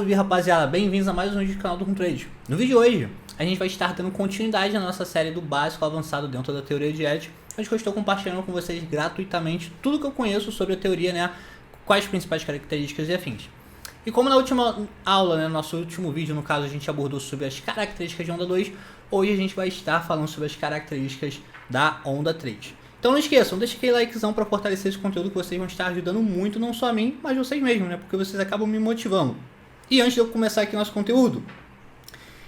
Salve rapaziada, bem-vindos a mais um vídeo do canal do Trade. No vídeo de hoje, a gente vai estar dando continuidade na nossa série do básico ao avançado dentro da teoria de hedge, onde eu estou compartilhando com vocês gratuitamente tudo que eu conheço sobre a teoria, né? Quais as principais características e afins. E como na última aula, né, no nosso último vídeo, no caso, a gente abordou sobre as características de onda 2, hoje a gente vai estar falando sobre as características da onda 3. Então não esqueçam, deixa aquele likezão para fortalecer esse conteúdo que vocês vão estar ajudando muito, não só a mim, mas vocês mesmos, né? Porque vocês acabam me motivando. E antes de eu começar aqui nosso conteúdo,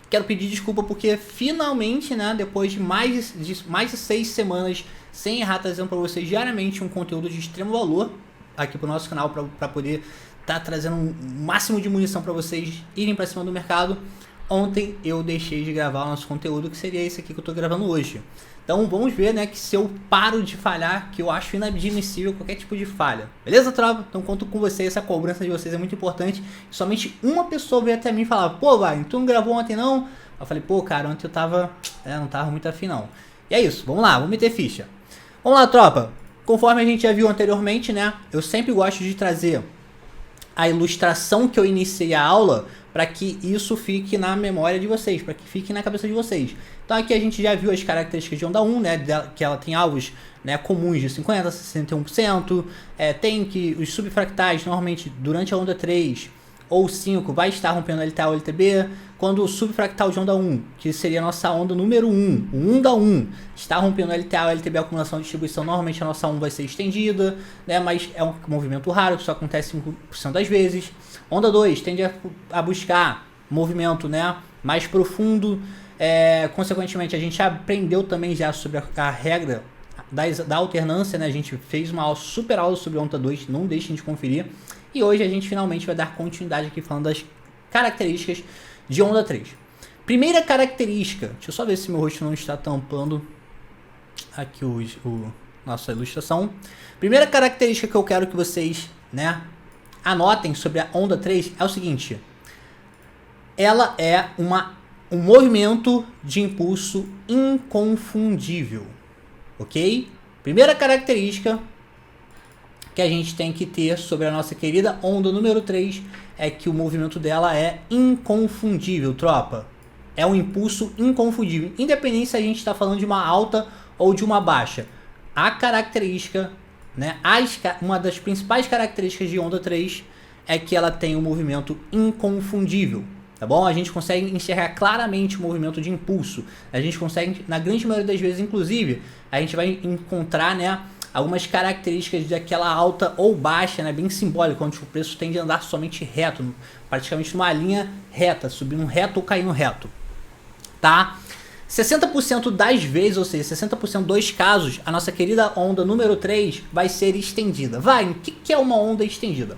quero pedir desculpa porque finalmente, né, depois de mais de 6 semanas sem errar, trazendo para vocês diariamente um conteúdo de extremo valor aqui para o nosso canal, para poder estar trazendo um máximo de munição para vocês irem para cima do mercado. Ontem eu deixei de gravar o nosso conteúdo, que seria esse aqui que eu estou gravando hoje. Então vamos ver, né, que se eu paro de falhar, que eu acho inadmissível qualquer tipo de falha. Beleza, tropa? Então conto com vocês, essa cobrança de vocês é muito importante. Somente uma pessoa veio até mim e falava, pô, vai, tu não gravou ontem não? Eu falei, pô, cara, ontem eu tava, não tava muito afim não. E é isso, vamos lá, vamos meter ficha. Vamos lá, tropa. Conforme a gente já viu anteriormente, né, eu sempre gosto de trazer a ilustração que eu iniciei a aula para que isso fique na memória de vocês, para que fique na cabeça de vocês. Então aqui a gente já viu as características de onda 1, né, que ela tem alvos, né, comuns de 50% a 61%, tem que os subfractais normalmente durante a onda 3 ou 5 vai estar rompendo LTA ou LTB, quando o subfractal de onda 1, que seria a nossa onda número 1, o 1 da 1, está rompendo LTA ou LTB, acumulação de distribuição, normalmente a nossa 1 vai ser estendida, né, mas é um movimento raro, que só acontece 5% das vezes. Onda 2 tende a buscar movimento, né, mais profundo, consequentemente a gente aprendeu também já sobre a regra da alternância, né, a gente fez uma aula, super aula sobre onda 2, não deixem de conferir. E hoje a gente finalmente vai dar continuidade aqui falando das características de onda 3. Primeira característica, deixa eu só ver se meu rosto não está tampando aqui nossa ilustração. Primeira característica que eu quero que vocês, né, anotem sobre a onda 3 é o seguinte. Ela é um movimento de impulso inconfundível, ok? Primeira característica que a gente tem que ter sobre a nossa querida onda número 3 é que o movimento dela é inconfundível, tropa. É um impulso inconfundível, independente se a gente está falando de uma alta ou de uma baixa. A característica, né, uma das principais características de onda 3 é que ela tem um movimento inconfundível, tá bom? A gente consegue enxergar claramente o movimento de impulso. A gente consegue, na grande maioria das vezes, inclusive, a gente vai encontrar, né, algumas características daquela alta ou baixa, né, bem simbólica, onde o preço tende a andar somente reto, praticamente numa linha reta, subindo reto ou caindo reto, tá? 60% das vezes, ou seja, 60% dos casos, a nossa querida onda número 3 vai ser estendida. O que é uma onda estendida?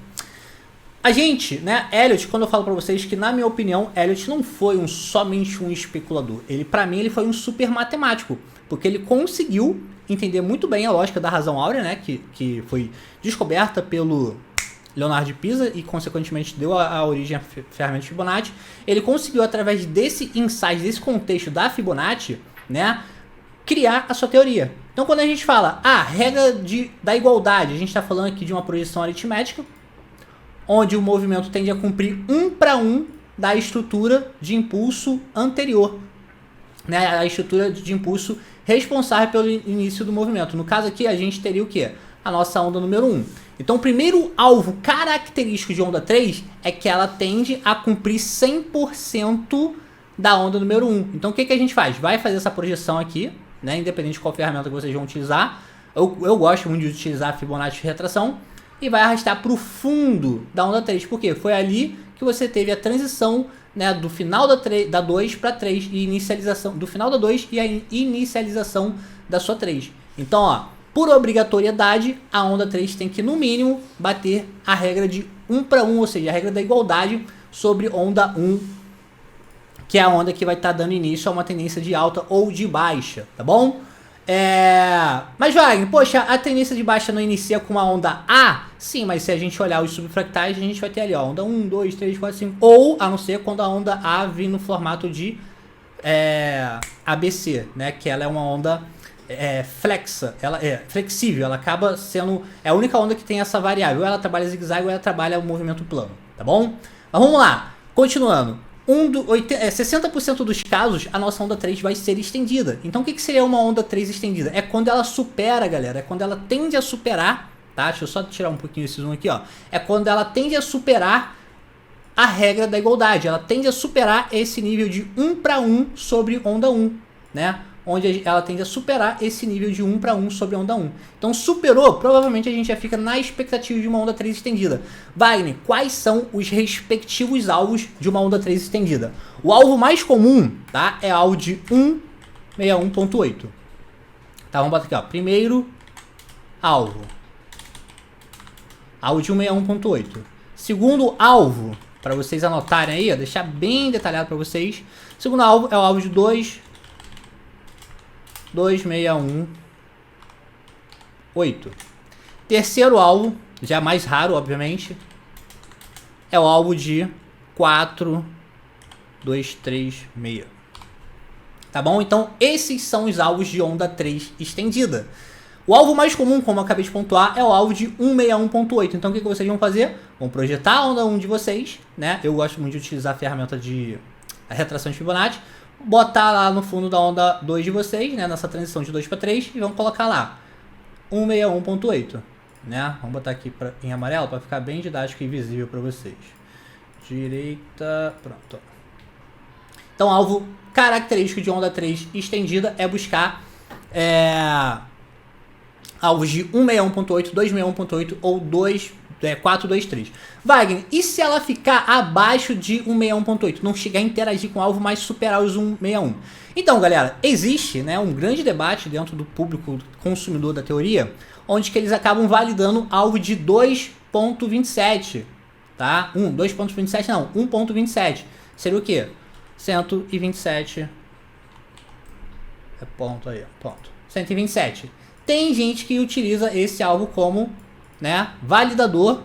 A gente, né, Elliott, quando eu falo pra vocês que, na minha opinião, Elliott não foi somente um especulador. Pra mim, ele foi um super matemático, porque ele conseguiu entender muito bem a lógica da razão áurea, né, que foi descoberta pelo Leonardo de Pisa e, consequentemente, deu a origem à ferramenta de Fibonacci. Ele conseguiu, através desse insight, desse contexto da Fibonacci, né, criar a sua teoria. Então, quando a gente fala, regra da igualdade, a gente está falando aqui de uma projeção aritmética, onde o movimento tende a cumprir 1 para 1 da estrutura de impulso anterior, né, a estrutura de impulso responsável pelo início do movimento. No caso aqui, a gente teria o quê? A nossa onda número 1. Então, o primeiro alvo característico de onda 3 é que ela tende a cumprir 100% da onda número 1. Então, o que a gente faz? Vai fazer essa projeção aqui, né, independente de qual ferramenta que vocês vão utilizar. Eu gosto muito de utilizar a Fibonacci de retração. E vai arrastar para o fundo da onda 3. Por quê? Foi ali que você teve a transição, né, do final da 2 para 3 e inicialização do final da 2 e a inicialização da sua 3. Então, ó, por obrigatoriedade, a onda 3 tem que, no mínimo, bater a regra de 1 para 1, ou seja, a regra da igualdade sobre onda 1, que é a onda que vai estar dando início a uma tendência de alta ou de baixa, tá bom? Mas Wagner, poxa, a tendência de baixa não inicia com uma onda A? Sim, mas se a gente olhar os subfractais, a gente vai ter ali, ó, onda 1, 2, 3, 4, 5, ou, a não ser quando a onda A vir no formato de ABC, né, que ela é uma onda ela é flexível, ela acaba sendo, é a única onda que tem essa variável, ou ela trabalha zigue-zague ou ela trabalha o movimento plano, tá bom? Mas vamos lá. Continuando. 60% dos casos, a nossa onda 3 vai ser estendida. Então, o que seria uma onda 3 estendida? É quando ela supera, galera. É quando ela tende a superar, tá? Deixa eu só tirar um pouquinho esse zoom aqui, ó. É quando ela tende a superar a regra da igualdade. Ela tende a superar esse nível de 1 para 1 sobre onda 1, né? Onde ela tende a superar esse nível de 1 para 1 sobre onda 1. Então, superou, provavelmente a gente já fica na expectativa de uma onda 3 estendida. Wagner, quais são os respectivos alvos de uma onda 3 estendida? O alvo mais comum, tá, é alvo de 161.8. Tá, vamos botar aqui, ó. Primeiro alvo. Alvo de 161.8. Segundo alvo, para vocês anotarem aí, ó, deixar bem detalhado para vocês. Segundo alvo é o alvo de 261.8. Terceiro alvo, já mais raro, obviamente, é o alvo de 4.236. Tá bom? Então, esses são os alvos de onda 3 estendida. O alvo mais comum, como eu acabei de pontuar, é o alvo de 161.8. Então, o que vocês vão fazer? Vão projetar a onda 1 de vocês, né? Eu gosto muito de utilizar a ferramenta de retração de Fibonacci. Botar lá no fundo da onda 2 de vocês, né? Nessa transição de 2 para 3. E vamos colocar lá 161.8, né? Vamos botar aqui em amarelo para ficar bem didático e visível para vocês. Direita, pronto. Então, alvo característico de onda 3 estendida é buscar alvos de 161.8, 261.8 ou 423. Wagner, e se ela ficar abaixo de 161.8? Não chegar a interagir com o alvo, mas superar os 161? Então, galera, existe, né, um grande debate dentro do público consumidor da teoria, onde que eles acabam validando alvo de 2.27, tá? 2.27 não, 1.27. Seria o quê? 127. É ponto aí, ponto. 127. Tem gente que utiliza esse alvo como, né, validador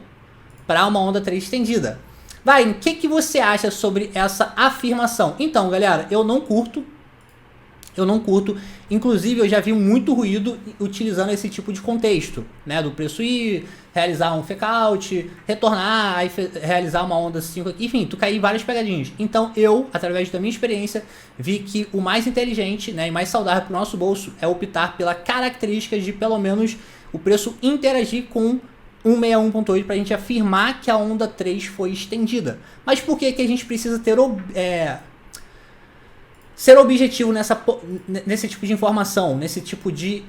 para uma onda 3 estendida. Vai, o que você acha sobre essa afirmação? Então, galera, eu não curto. Inclusive, eu já vi muito ruído utilizando esse tipo de contexto, né? Do preço ir, realizar um fake-out, retornar, aí realizar uma onda 5 aqui, enfim, tu cair em várias pegadinhas. Então, eu, através da minha experiência, vi que o mais inteligente, né, e mais saudável para o nosso bolso é optar pela característica de, pelo menos, o preço interagir com 161.8 para a gente afirmar que a onda 3 foi estendida. Mas por que a gente precisa ter ser objetivo nesse tipo de informação, nesse tipo de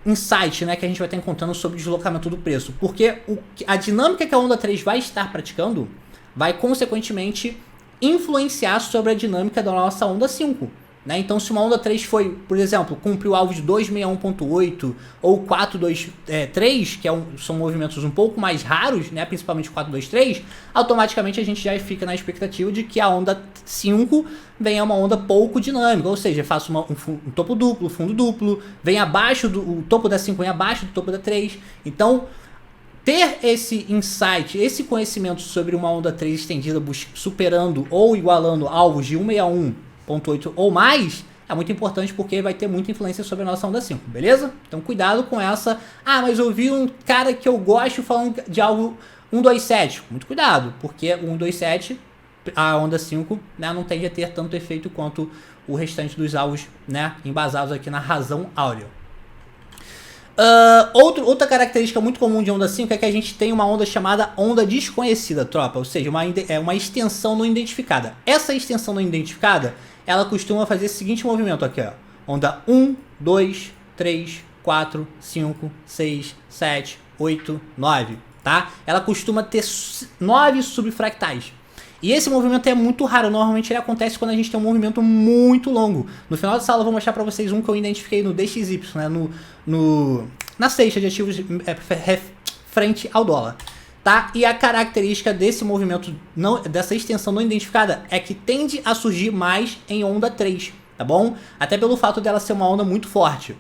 insight, né, que a gente vai estar encontrando sobre o deslocamento do preço? Porque a dinâmica que a onda 3 vai estar praticando vai, consequentemente, influenciar sobre a dinâmica da nossa onda 5. Né? Então, se uma onda 3 foi, por exemplo, cumpriu o alvo de 261.8 ou 423, que são movimentos um pouco mais raros, né? Principalmente 423, automaticamente a gente já fica na expectativa de que a onda 5 venha uma onda pouco dinâmica, ou seja, faça um topo duplo, fundo duplo, vem abaixo o topo da 5 vem abaixo do topo da 3. Então, ter esse insight, esse conhecimento sobre uma onda 3 estendida superando ou igualando alvos de 161.8 ou mais, é muito importante porque vai ter muita influência sobre a nossa onda 5, beleza? Então cuidado com essa. Ah, mas eu vi um cara que eu gosto falando de algo 127. Muito cuidado, porque o 127, a onda 5, né, não tende a ter tanto efeito quanto o restante dos alvos, né, embasados aqui na razão áurea. Outra característica muito comum de onda 5 é que a gente tem uma onda chamada onda desconhecida, tropa, ou seja, uma extensão não identificada. Essa extensão não identificada, ela costuma fazer esse seguinte movimento aqui, ó. Onda 1, 2, 3, 4, 5, 6, 7, 8, 9, tá? Ela costuma ter 9 subfractais. E esse movimento é muito raro, normalmente ele acontece quando a gente tem um movimento muito longo. No final da sala eu vou mostrar para vocês um que eu identifiquei no DXY, né? Na cesta de ativos frente ao dólar. Tá? E a característica desse movimento, dessa extensão não identificada, é que tende a surgir mais em onda 3, tá bom? Até pelo fato dela ser uma onda muito forte.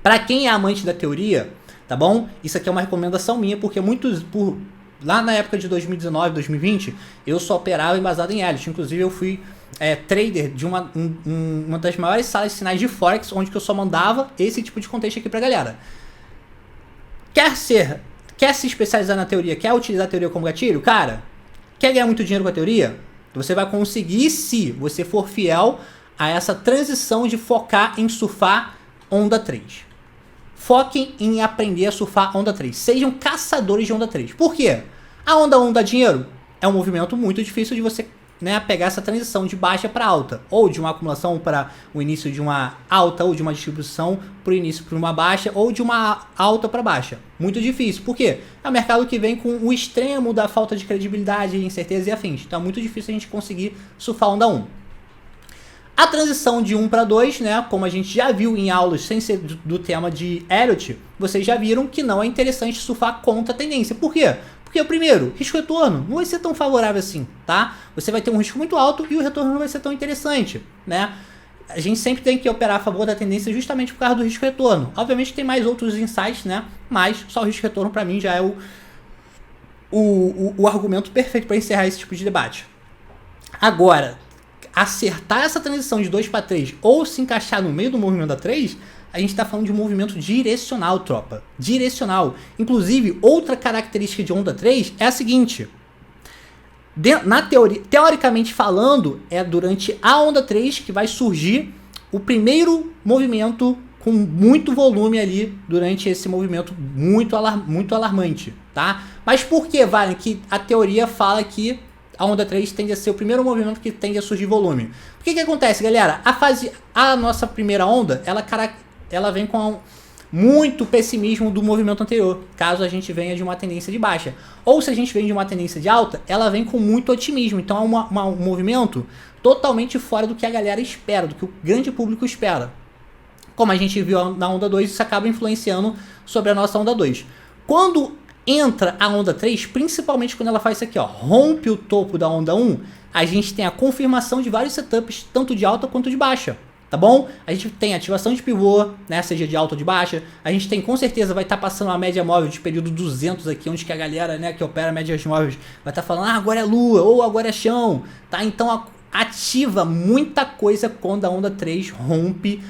Para quem é amante da teoria, tá bom? Isso aqui é uma recomendação minha, porque lá na época de 2019, 2020, eu só operava embasado em Elliott. Inclusive eu fui trader de uma das maiores salas de sinais de Forex, onde que eu só mandava esse tipo de contexto aqui pra galera. Quer se especializar na teoria, quer utilizar a teoria como gatilho? Cara, quer ganhar muito dinheiro com a teoria? Você vai conseguir se você for fiel a essa transição de focar em surfar onda 3. Foquem em aprender a surfar onda 3. Sejam caçadores de onda 3. Por quê? A onda 1 dá dinheiro? É um movimento muito difícil de você, né, pegar essa transição de baixa para alta, ou de uma acumulação para o início de uma alta, ou de uma distribuição para o início para uma baixa, ou de uma alta para baixa. Muito difícil. Por quê? É um mercado que vem com o extremo da falta de credibilidade, incerteza e afins. Então é muito difícil a gente conseguir surfar onda 1. A transição de 1 para 2, né, como a gente já viu em aulas sem ser do tema de Elliott, vocês já viram que não é interessante surfar contra a tendência. Por quê? Porque, primeiro, risco-retorno não vai ser tão favorável assim, tá? Você vai ter um risco muito alto e o retorno não vai ser tão interessante, né? A gente sempre tem que operar a favor da tendência justamente por causa do risco-retorno. Obviamente tem mais outros insights, né? Mas só o risco-retorno para mim já é o argumento perfeito para encerrar esse tipo de debate. Agora, acertar essa transição de 2 para 3 ou se encaixar no meio do movimento da 3, a gente está falando de um movimento direcional, tropa. Direcional. Inclusive, outra característica de onda 3 é a seguinte. Na teoria, teoricamente falando, é durante a onda 3 que vai surgir o primeiro movimento com muito volume ali durante esse movimento muito alarmante, tá? Mas por que, Vale, que a teoria fala que a onda 3 tende a ser o primeiro movimento que tende a surgir volume? O que acontece, galera? A nossa primeira onda, ela vem com muito pessimismo do movimento anterior, caso a gente venha de uma tendência de baixa. Ou se a gente vem de uma tendência de alta, ela vem com muito otimismo. Então é um movimento totalmente fora do que a galera espera, do que o grande público espera. Como a gente viu na onda 2, isso acaba influenciando sobre a nossa onda 2. Quando entra a onda 3, principalmente quando ela faz isso aqui, ó, rompe o topo da onda 1, a gente tem a confirmação de vários setups, tanto de alta quanto de baixa. Tá bom? A gente tem ativação de pivô, né, seja de alta ou de baixa. A gente tem, com certeza, vai estar passando uma média móvel de período 200 aqui, onde que a galera, né, que opera médias móveis vai estar falando, agora é lua, ou agora é chão, tá? Então, ativa muita coisa quando a onda 3 rompe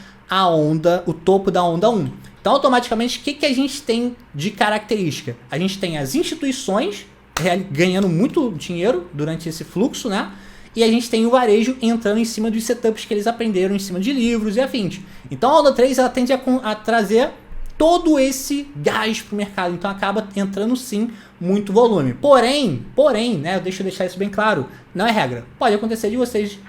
o topo da onda 1. Então, automaticamente, o que a gente tem de característica? A gente tem as instituições ganhando muito dinheiro durante esse fluxo, né? E a gente tem o varejo entrando em cima dos setups que eles aprenderam em cima de livros e afins. Então a onda 3 ela tende a trazer todo esse gás para o mercado. Então acaba entrando sim muito volume. Porém, né, deixa eu deixar isso bem claro, não é regra. Pode acontecer de vocês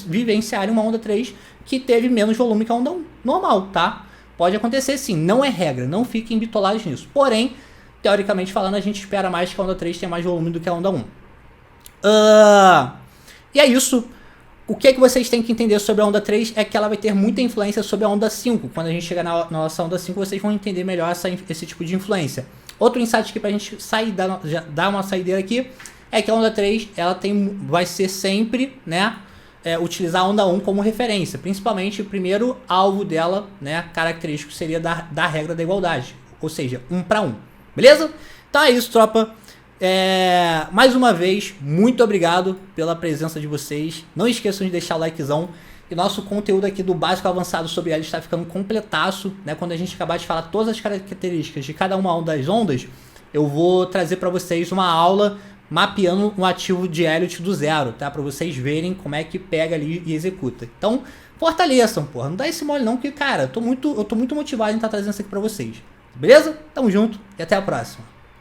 vivenciarem uma onda 3 que teve menos volume que a onda 1. Normal, tá? Pode acontecer sim, não é regra. Não fiquem bitolados nisso. Porém, teoricamente falando, a gente espera mais que a onda 3 tenha mais volume do que a onda 1. E é isso. O que vocês têm que entender sobre a onda 3 é que ela vai ter muita influência sobre a onda 5. Quando a gente chegar na nossa onda 5, vocês vão entender melhor esse tipo de influência. Outro insight aqui pra gente sair dar uma saideira aqui é que a onda 3 ela vai ser sempre, né, utilizar a onda 1 como referência. Principalmente o primeiro alvo dela, né, característico seria da regra da igualdade. Ou seja, 1 para 1. Beleza? Então é isso, tropa. Mais uma vez, muito obrigado pela presença de vocês. Não esqueçam de deixar o likezão. E nosso conteúdo aqui do básico avançado sobre ela está ficando completaço, né? Quando a gente acabar de falar todas as características de cada uma das ondas, eu vou trazer para vocês uma aula mapeando um ativo de Elliott do zero, tá? Para vocês verem como é que pega ali e executa. Então, fortaleçam, porra. Não dá esse mole não, que, cara, eu tô muito motivado em estar trazendo isso aqui para vocês. Beleza? Tamo junto e até a próxima.